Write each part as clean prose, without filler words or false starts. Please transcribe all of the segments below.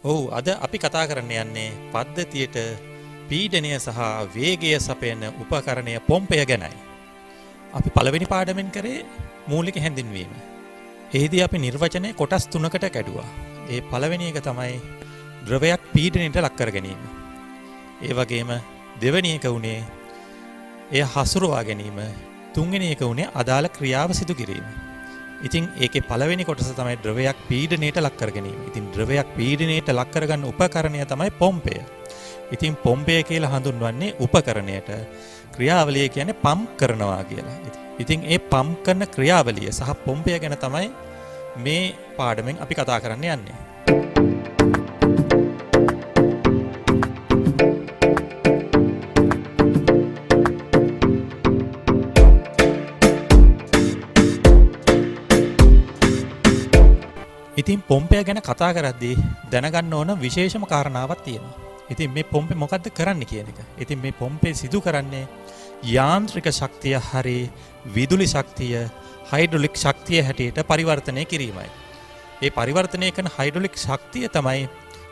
ඔව් අද අපි කතා කරන්න යන්නේ පද්ධතියට පීඩනය සහ වේගය සපයන උපකරණය පොම්පය ගැනයි. අපි පළවෙනි පාඩමෙන් කරේ මූලික හැඳින්වීම. එහිදී අපි නිර්වචනය කොටස් තුනකට කැඩුවා. ඒ පළවෙනි එක තමයි ද්‍රවයක් පීඩනයට ලක් කර ගැනීම. ඒ වගේම දෙවෙනි එක උනේ එය හසුරුවා ගැනීම. තුන්වෙනි එක උනේ අදාළ ක්‍රියාව සිදු කිරීම. ඉතින් ඒකේ පළවෙනි කොටස තමයි ද්‍රවයක් පීඩනයට ලක් කර ගැනීම. ඉතින් ද්‍රවයක් පීඩනයට ලක් කරගන්න උපකරණය තමයි පොම්පය. ඉතින් පොම්පය කියලා හඳුන්වන්නේ උපකරණයට. ක්‍රියාවලිය කියන්නේ පම්ප් කරනවා කියලා. ඉතින් ඒ පම්ප් කරන ක්‍රියාවලිය සහ පොම්පය ගැන තමයි මේ පාඩමෙන් අපි කතා කරන්න යන්නේ. ඉතින් පොම්පය ගැන කතා කරද්දී දැනගන්න ඕන විශේෂම කාරණාවක් තියෙනවා. ඉතින් මේ පොම්පේ මොකද්ද කරන්නේ කියන එක. ඉතින් මේ පොම්පේ සිදු කරන්නේ යාන්ත්‍රික ශක්තිය හරි විදුලි ශක්තිය හයිඩ්‍රොලික් ශක්තිය හැටියට පරිවර්තනය කිරීමයි. ඒ පරිවර්තනය කරන හයිඩ්‍රොලික් ශක්තිය තමයි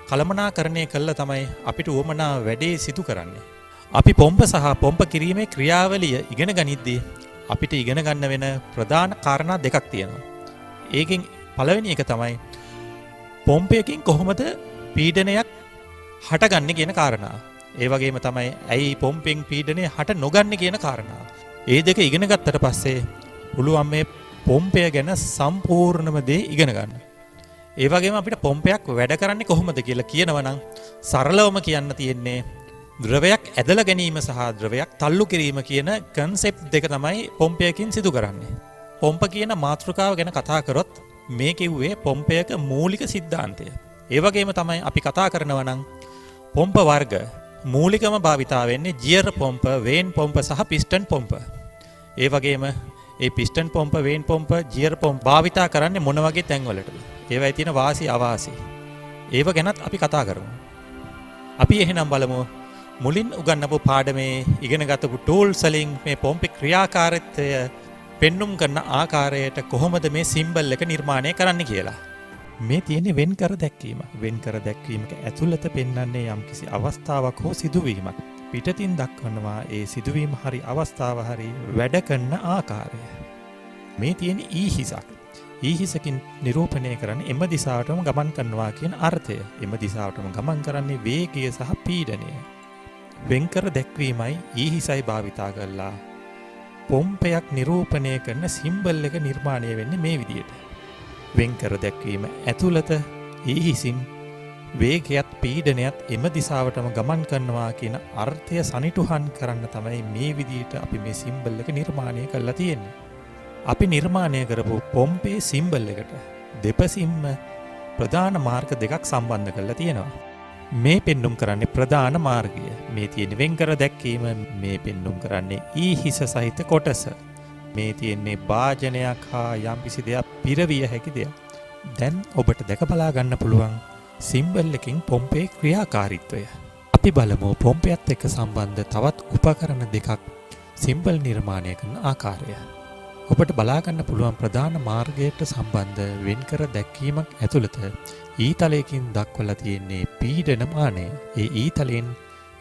කළමනාකරණය කළා තමයි අපිට උවමනා වැඩේ සිදු කරන්නේ. අපි පොම්ප සහ පොම්ප කිරීමේ ක්‍රියාවලිය ඉගෙන ගනිද්දී අපිට ඉගෙන ගන්න වෙන ප්‍රධාන කාරණා දෙකක් තියෙනවා. ඒකෙන් පළවෙනි එක තමයි පොම්පයකින් කොහොමද පීඩනයක් හටගන්නේ කියන කාරණා. ඒ වගේම තමයි ඇයි පොම්පෙන් පීඩනය හට නොගන්නේ කියන කාරණා. ඒ දෙක ඉගෙන ගත්තට පස්සේ පුළුවන් මේ පොම්පය ගැන සම්පූර්ණම දේ ඉගෙන ගන්න. ඒ වගේම අපිට පොම්පයක් වැඩ කරන්නේ කොහොමද කියලා කියනවනම් සරලවම කියන්න තියෙන්නේ ද්‍රවයක් ඇදලා ගැනීම සහ ද්‍රවයක් තල්ලු කිරීම කියන කන්සෙප්ට් දෙක තමයි පොම්පයකින් සිදු කරන්නේ. පොම්ප කියන මාතෘකාව ගැන කතා කරොත් මේ කිව්වේ පොම්පයක මූලික සිද්ධාන්තය. ඒ වගේම තමයි අපි කතා කරනවා නම් පොම්ප වර්ග මූලිකම භාවිතා වෙන්නේ ජියර් පොම්ප, වේන් පොම්ප සහ පිස්ටන් පොම්ප. ඒ වගේම ඒ පිස්ටන් පොම්ප, වේන් පොම්ප, ජියර් පොම්ප භාවිතා කරන්නේ මොන වගේ තැන්වලටද? ඒවයි තියෙන වාසි අවාසි. ඒව ගැනත් අපි කතා කරමු. අපි එහෙනම් බලමු මුලින් උගන්වපු පාඩමේ ඉගෙන ගත්තපු ටූල්ස් වලින් මේ පොම්පේ ක්‍රියාකාරීත්වය පෙන්눔 කරන ආකාරයට කොහොමද මේ සිම්බල් එක නිර්මාණය කරන්න කියලා. මේ තියෙන්නේ වෙන්කර දැක්වීම. වෙන්කර දැක්වීමක ඇතුළත පෙන්වන්නේ යම්කිසි අවස්ථාවක් හෝ සිදුවීමක්. පිටතින් දක්වනවා ඒ සිදුවීම හරි අවස්ථාව හරි වැඩ කරන ආකාරය. මේ තියෙන්නේ ඊහිසක්. ඊහිසකින් නිරූපණය කරන්නේ එම දිශාවටම ගමන් කරනවා කියන අර්ථය. එම දිශාවටම ගමන් කරන්නේ වේගය සහ පීඩනය. වෙන්කර දැක්වීමයි ඊහිසයි භාවිතා කරලා පොම්පයක් නිරූපණය කරන සිම්බල් එක නිර්මාණය වෙන්නේ මේ විදියට. වෙන්කර දැක්වීම ඇතුළත ඊහිසින් වේගයත් පීඩනයත් එම දිශාවටම ගමන් කරනවා කියන අර්ථය සනිටුහන් කරන්න තමයි මේ විදියට අපි මේ සිම්බල් එක නිර්මාණය කරලා තියෙන්නේ. අපි නිර්මාණය කරපු පොම්පේ සිම්බල් එකට දෙපසින්ම ප්‍රධාන මාර්ග දෙකක් සම්බන්ධ කරලා තියෙනවා. මේ පෙන්눔 කරන්නේ ප්‍රධාන මාර්ගය. මේ තියෙන වෙන්කර දැක්වීම, මේ පෙන්눔 කරන්නේ ඊහිස සහිත කොටස. මේ තියෙන්නේ භාජනයක් හා යම්කිසි දෙයක් පිරවිය හැකි දෙයක්. දැන් ඔබට දැක බලා ගන්න පුළුවන් සිම්බල් එකකින් පොම්පේ ක්‍රියාකාරීත්වය. අපි බලමු පොම්පයත් එක්ක සම්බන්ධ තවත් උපකරණ දෙකක් සිම්බල් නිර්මාණය කරන ආකාරය. ඔබට බලා ගන්න පුළුවන් ප්‍රධාන මාර්ගයට සම්බන්ධ වෙන්කර දැක්වීමක් ඇතුළත ඊතලයකින් දක්වලා තියෙන්නේ පීඩනමානය. ඒ ඊතලෙන්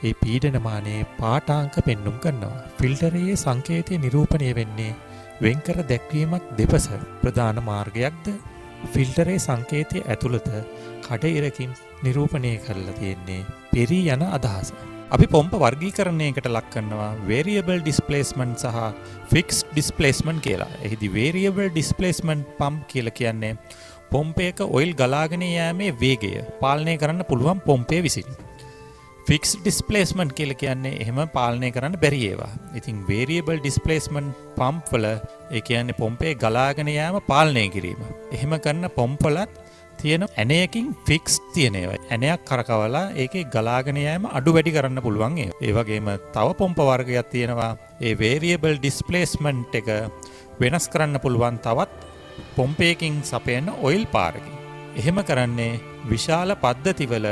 ඒ පීඩනමානයේ පාඨාංක පෙන්눔 කරනවා. ෆිල්ටරයේ සංකේතය නිරූපණය වෙන්නේ වෙන්කර දැක්වීමක් දෙපස. ප්‍රධාන මාර්ගයක්ද ෆිල්ටරයේ සංකේතය ඇතුළත කඩඉරකින් නිරූපණය කරලා තියෙන්නේ පෙරී යන අදහස. අපි පොම්ප වර්ගීකරණයකට ලක් කරනවා variable displacement සහ fixed displacement කියලා. එහිදී variable displacement pump කියලා කියන්නේ පොම්පයක ඔයිල් ගලාගෙන යෑමේ වේගය පාලනය කරන්න පුළුවන් පොම්පය විසින්. ෆික්ස්ඩ් ඩිස්ප්ලේස්මන්ට් කියලා කියන්නේ එහෙම පාලනය කරන්න බැරි ඒවා. ඉතින් variable displacement pump වල ඒ කියන්නේ පොම්පේ ගලාගෙන යෑම පාලනය කිරීම. එහෙම කරන පොම්ප වලත් තියෙන ඇණයකින් ෆික්ස් තියෙන ඒවා. ඇණයක් කරකවලා ඒකේ ගලාගෙන යෑම අඩු වැඩි කරන්න පුළුවන් ඒවා. ඒ වගේම තව පොම්ප වර්ගයක් තියෙනවා. ඒ variable displacement එක වෙනස් කරන්න පුළුවන් තවත් පොම්පයකින් සපයන ඔයිල් පාරකින්. එහෙම කරන්නේ විශාල පද්ධතිවල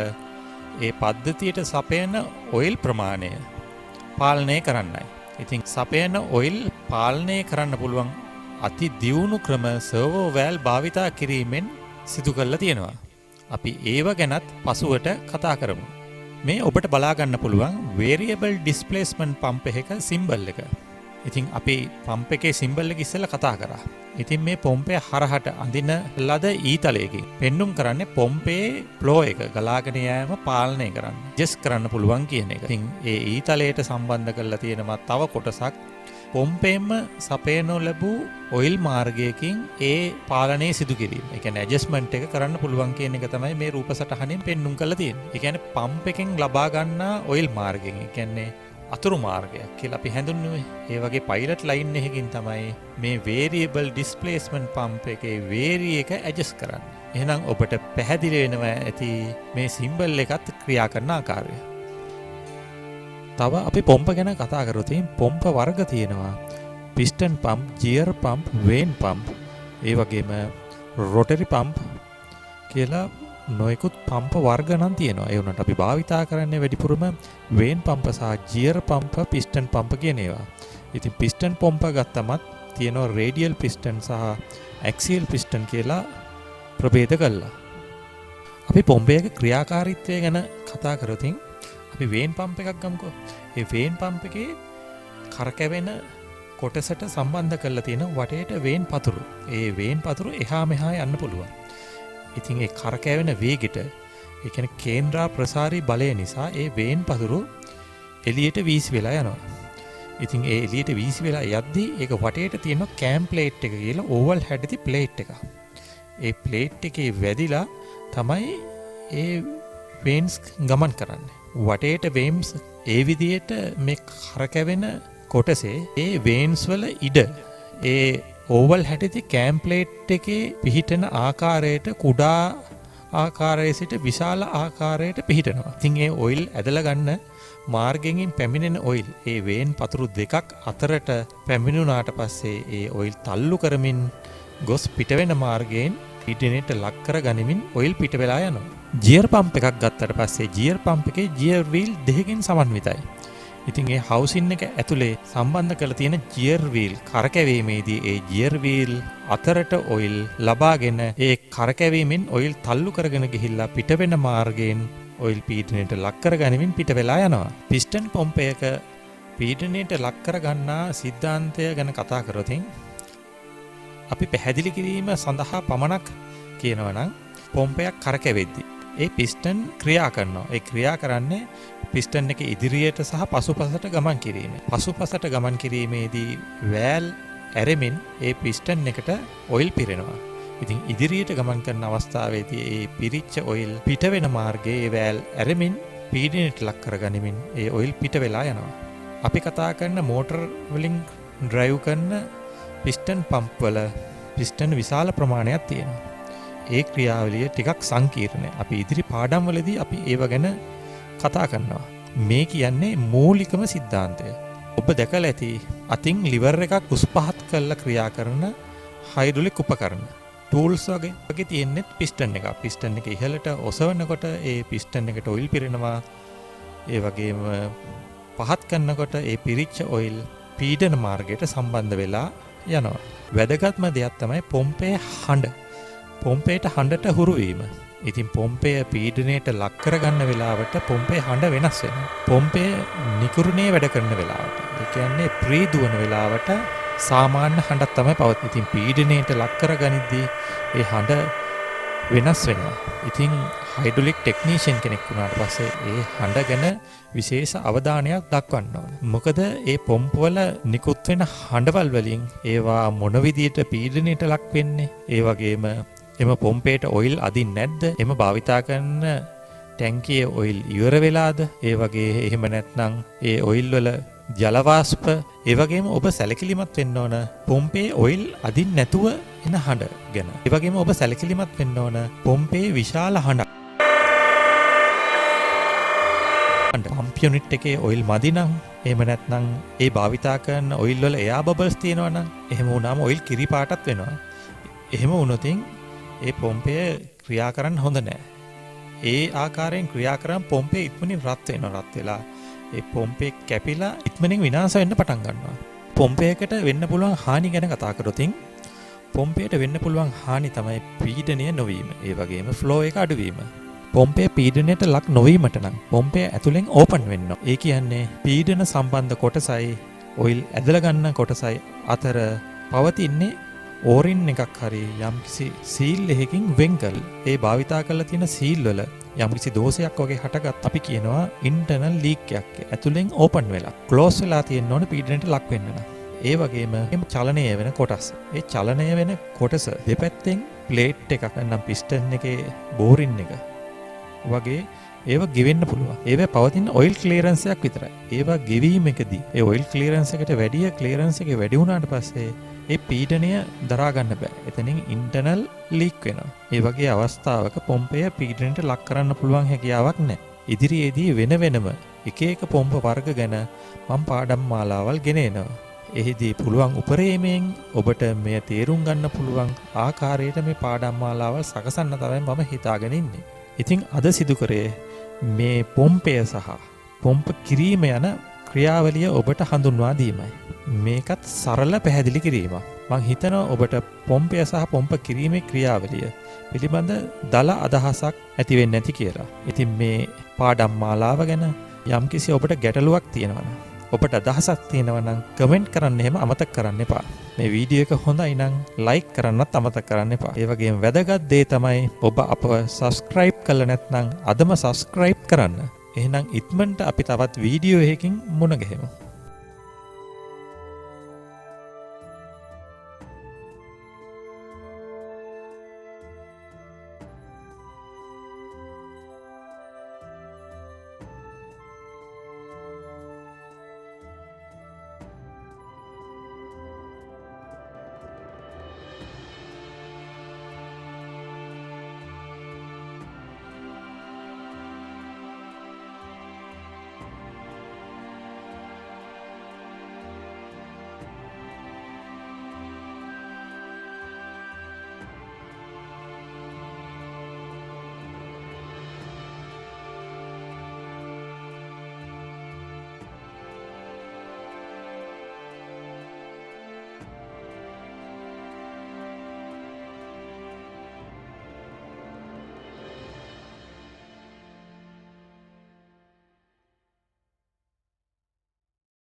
ඒ පද්ධතියට සපයන ඔයිල් ප්‍රමාණය පාලනය කරන්නයි. ඉතින් සපයන ඔයිල් පාලනය කරන්න පුළුවන් අති දියුණු ක්‍රම සර්වෝ වෑල් භාවිතා කිරීමෙන් සිදු කරලා තියෙනවා. අපි ඒව ගැනත් පසුවට කතා කරමු. මේ ඔබට බලා ගන්න පුළුවන් variable displacement pump එකක symbol එක. ඉතින් අපි පම්ප් එකේ symbol එක ඉස්සෙල්ලා කතා කරා. ඉතින් මේ පොම්පය හරහට අඳින ලද ඊතලයකින් පෙන්눔 කරන්නේ පොම්පේ ෆ්ලෝ එක ගලාගෙන යෑම පාලනය කරන්න. ජස් කරන්න පුළුවන් කියන එක. ඉතින් ඒ ඊතලයට සම්බන්ධ කරලා තියෙනවා තව කොටසක් පොම්පේම සපයනු ලැබූ ඔයිල් මාර්ගයකින් ඒ පාලනය සිදු කිරීම. ඒ කියන්නේ ඇඩ්ජස්ට්මන්ට් එක කරන්න පුළුවන් කියන එක තමයි මේ රූප සටහනින් පෙන්눔 කරලා තියෙන්නේ. ඒ කියන්නේ පම්ප් එකෙන් ලබා ගන්නා ඔයිල් මාර්ගයෙන්. ඒ කියන්නේ අතුරු මාර්ගයක් කියලා අපි හැඳින්වුවේ. ඒ වගේ පයිලට් ලයින් එකකින් තමයි මේ variable displacement pump එකේ vary එක ඇඩ්ජස්ට් කරන්නේ. එහෙනම් ඔබට පැහැදිලි වෙනවා ඇති මේ සිම්බල් එකත් ක්‍රියා කරන ආකාරය. තව අපි පොම්ප ගැන කතා කරොත් පොම්ප වර්ග තියෙනවා. piston pump, gear pump, vane pump, ඒ වගේම rotary pump කියලා නොයෙකුත් පම්ප වර්ග නම් තියෙනවා. ඒ වුණාට අපි භාවිතා කරන්නේ වැඩිපුරම වේන් පම්ප සහ ජියර් පම්ප, පිස්ටන් පම්ප කියන ඒවා. ඉතින් පිස්ටන් පම්ප ගත්තමත් තියෙනවා රේඩියල් පිස්ටන් සහ ඇක්සියල් පිස්ටන් කියලා ප්‍රභේද කළා. අපි පොම්පයක ක්‍රියාකාරීත්වය ගැන කතා කරොත් අපි වේන් පම්ප එකක් ගමුකෝ. ඒ වේන් පම්ප එකේ කරකැවෙන කොටසට සම්බන්ධ කරලා තියෙන වටේට වේන් පතුරු. ඒ වේන් පතුරු එහා මෙහා යන්න පුළුවන්. ඉතින් ඒ කරකැවෙන වේගෙට ඒ කියන්නේ කේන්ද්‍රා ප්‍රසාරී බලය නිසා ඒ වේන් පතුරු එළියට වීසි වෙලා යනවා. ඉතින් ඒ එළියට වීසි වෙලා යද්දී ඒක වටේට තියෙන කෑම් ප්ලේට් එක කියලා ඕවල් හැඩති ප්ලේට් එක. ඒ ප්ලේට් එකේ වැදිලා තමයි ඒ වේන්ස් ගමන් කරන්නේ. වටේට වේම්ස් ඒ විදිහට මේ කරකැවෙන කොටසේ ඒ වේන්ස් වල ඉඩ ඒ ඕවල් හැටති කෑම් ප්ලේට් එකේ පිහිටන ආකාරයට කුඩා ආකාරයේ සිට විශාල ආකාරයට පිහිටනවා. ඉතින් ඒ ඔයිල් ඇදලා ගන්න මාර්ගයෙන් පැමිණෙන ඔයිල් ඒ වේන් පතුරු දෙකක් අතරට පැමිණුණාට පස්සේ ඒ ඔයිල් තල්ලු කරමින් ගොස් පිටවෙන මාර්ගයෙන් පීඩනයට ලක් කර ගනිමින් ඔයිල් පිට වෙලා යනවා. ජියර් පම්ප් එකක් ගත්තට පස්සේ ජියර් පම්ප් එකේ ජියර් වීල් දෙකකින් සමන්විතයි. ඉතින් ඒ හවුසින් එක ඇතුලේ සම්බන්ධ කරලා තියෙන ජියර් වීල් කරකැවීමේදී ඒ ජියර් වීල් අතරට ඔයිල් ලබාගෙන ඒ කරකැවීමෙන් ඔයිල් තල්ලු කරගෙන ගිහිල්ලා පිට වෙන මාර්ගයෙන් ඔයිල් පීඩනයට ලක් කර ගනිමින් පිට වෙලා යනවා. පිස්ටන් පොම්පයක පීඩනයට ලක් කර ගන්නා සිද්ධාන්තය ගැන කතා කරොත් අපි පැහැදිලි කිරීම සඳහා පමණක් කියනවා නම් පොම්පයක් කරකැවෙද්දී ඒ පිස්ටන් ක්‍රියා කරනවා. ඒ ක්‍රියා කරන්නේ පිස්ටන් එක ඉදිරියට සහ පසුපසට ගමන් කිරීම. පසුපසට ගමන් කිරීමේදී වෑල් ඇරෙමින් ඒ පිස්ටන් එකට ඔයිල් පිරෙනවා. ඉතින් ඉදිරියට ගමන් කරන අවස්ථාවේදී ඒ පිරිච්ච ඔයිල් පිට වෙන මාර්ගයේ ඒ වෑල් ඇරෙමින් පීඩනයට ලක් කරගනිමින් ඒ ඔයිල් පිට වෙලා යනවා. අපි කතා කරන මෝටර් වලින් ඩ්‍රයිව් කරන පිස්ටන් පම්ප් වල පිස්ටන් විශාල ප්‍රමාණයක් තියෙනවා. ඒ ක්‍රියාවලිය ටිකක් සංකීර්ණයි. අපි ඉදිරි පාඩම් වලදී අපි ඒව ගැන කතා කරනවා. මේ කියන්නේ මූලිකම සිද්ධාන්තය. ඔබ දැකලා ඇති අතින් ලිවර් එකක් උස් පහත් කරලා ක්‍රියා කරන හයිඩ්‍රොලික් උපකරණ. ටූල්ස් වගේ තියෙන්නේ පිස්ටන් එක. පිස්ටන් එක ඉහළට ඔසවනකොට ඒ පිස්ටන් එකට ඔයිල් පිරෙනවා. ඒ වගේම පහත් කරනකොට ඒ පිරිච්ච ඔයිල් පීඩන මාර්ගයට සම්බන්ධ වෙලා යනවා. වැදගත්ම දෙයක් තමයි පොම්පේ හඬ. පොම්පේට හඬට හුරු වීම. ඉතින් පොම්පය පීඩනයට ලක් කරගන්න වෙලාවට පොම්පේ හඬ වෙනස් වෙනවා. පොම්පය නිකුරුණේ වැඩ කරන වෙලාවට, ඒ කියන්නේ ප්‍රී දුවන වෙලාවට සාමාන්‍ය හඬක් තමයි පවතින්නේ. ඉතින් පීඩනයට ලක් කරගනිද්දී ඒ හඬ වෙනස් වෙනවා. ඉතින් හයිඩ්‍රොලික් ටෙක්නීෂියන් කෙනෙක් වුණාට පස්සේ ඒ හඬ ගැන විශේෂ අවධානයක් දක්වන්න ඕන. මොකද ඒ පොම්ප වල නිකුත් වෙන හඬවල් වලින් ඒවා මොන විදියට පීඩනයට ලක් වෙන්නේ, ඒ වගේම එම පොම්පේට ඔයිල් අදින්නේ නැද්ද, එම භාවිතා කරන ටැංකියේ ඔයිල් ඉවර වෙලාද, ඒ වගේ එහෙම නැත්නම් ඒ ඔයිල් වල ජල වාෂ්ප, ඒ වගේම ඔබ සැලකිලිමත් වෙන්න ඕන පොම්පේ ඔයිල් අදින්න නැතුව එන හඬ ගැන. ඒ වගේම ඔබ සැලකිලිමත් වෙන්න ඕන පොම්පේ විශාල හඬ. පම්ප් යුනිට් එකේ ඔයිල් මදි නම්, එහෙම නැත්නම් ඒ භාවිතා කරන ඔයිල් වල එයා බබල්ස් තියෙනවා නම්, එහෙම වුණාම ඔයිල් කිරි පාටත් වෙනවා. එහෙම වුණොත් ඒ පොම්පය ක්‍රියා කරන්න හොඳ නැහැ. ඒ ආකාරයෙන් ක්‍රියා කරාම පොම්පේ ඉක්මනින් රත් වෙනවා. රත් වෙලා ඒ පොම්පේ කැපිලා ඉක්මනින් විනාශ වෙන්න පටන් ගන්නවා. පොම්පයකට වෙන්න පුළුවන් හානි ගැන කතා කරොත් පොම්පයට වෙන්න පුළුවන් හානි තමයි පීඩනය නොවීම. ඒ වගේම ෆ්ලෝ එක අඩුවීම. පොම්පය පීඩනයට ලක් නොවීමට නම් පොම්පය ඇතුලෙන් ඕපන් වෙන්න. ඒ කියන්නේ පීඩන සම්බන්ධ කොටසයි ඔයිල් ඇදලා ගන්න කොටසයි අතර පවතින්නේ ඕරින් එකක් හරි යම්කිසි සීල් එකකින් වෙන්කල්. ඒ භාවිතා කරලා තියෙන සීල් වල යම්කිසි දෝෂයක් වගේ හටගත් අපි කියනවා ඉන්ටර්නල් ලීක් එකක්. ඇතුලෙන් ඕපන් වෙලා ක්ලෝස් වෙලා තියෙන්න ඕන පීඩනයට ලක් වෙන්න නම්. ඒ වගේම චලනය වෙන කොටස්. ඒ චලනය වෙන කොටස දෙපැත්තෙන් ප්ලේට් එකක් නැත්නම් පිස්ටන් එකේ බෝරින් එක වගේ ඒවා ගෙවෙන්න පුළුවන්. ඒවා පවතින ඔයිල් ක්ලියරන්ස් එකක් විතරයි. ඒවා ගෙවීමකදී ඒ ඔයිල් ක්ලියරන්ස් එකට වැඩිය ක්ලියරන්ස් එක වැඩි වුණාට පස්සේ ඒ පීඩනය දරා ගන්න බෑ. එතනින් ඉන්ටර්නල් ලීක් වෙනවා. ඒ වගේ අවස්ථාවක පොම්පය පීඩනයට ලක් කරන්න පුළුවන් හැකියාවක් නැහැ. ඉදිරියේදී වෙන වෙනම එක එක පොම්ප වර්ග ගැන මම පාඩම් මාලාවල් ගෙන එනවා. එහිදී පුළුවන් උපරිමයෙන් ඔබට මෙය තේරුම් ගන්න පුළුවන් ආකාරයට මේ පාඩම් මාලාවල් සකසන්න තමයි මම හිතාගෙන ඉන්නේ. ඉතින් අද සිදු කරේ මේ පොම්පය සහ පොම්ප කිරීම යන ක්‍රියාවලිය ඔබට හඳුන්වා දීමයි. මේකත් සරල පැහැදිලි කිරීමක්. මං හිතනවා ඔබට පොම්පය සහ පොම්ප කිරීමේ ක්‍රියාවලිය පිළිබඳ දල අදහසක් ඇති වෙන්නේ නැති කියලා. ඉතින් මේ පාඩම් මාලාව ගැන යම්කිසි ඔබට ගැටලුවක් තියෙනවා නම් ඔබට අදහසක් තියෙනවා නම් කමෙන්ට් කරන්න එහෙම අමතක කරන්න එපා. මේ වීඩියෝ එක හොඳයි නම් ලයික් කරන්නත් අමතක කරන්න එපා. ඒ වගේම වැදගත් දේ තමයි ඔබ අපව සබස්ක්‍රයිබ් කළා නැත්නම් අදම සබස්ක්‍රයිබ් කරන්න. එහෙනම් ඉක්මනට අපි තවත් වීඩියෝ එකකින් මුණ ගැහෙමු.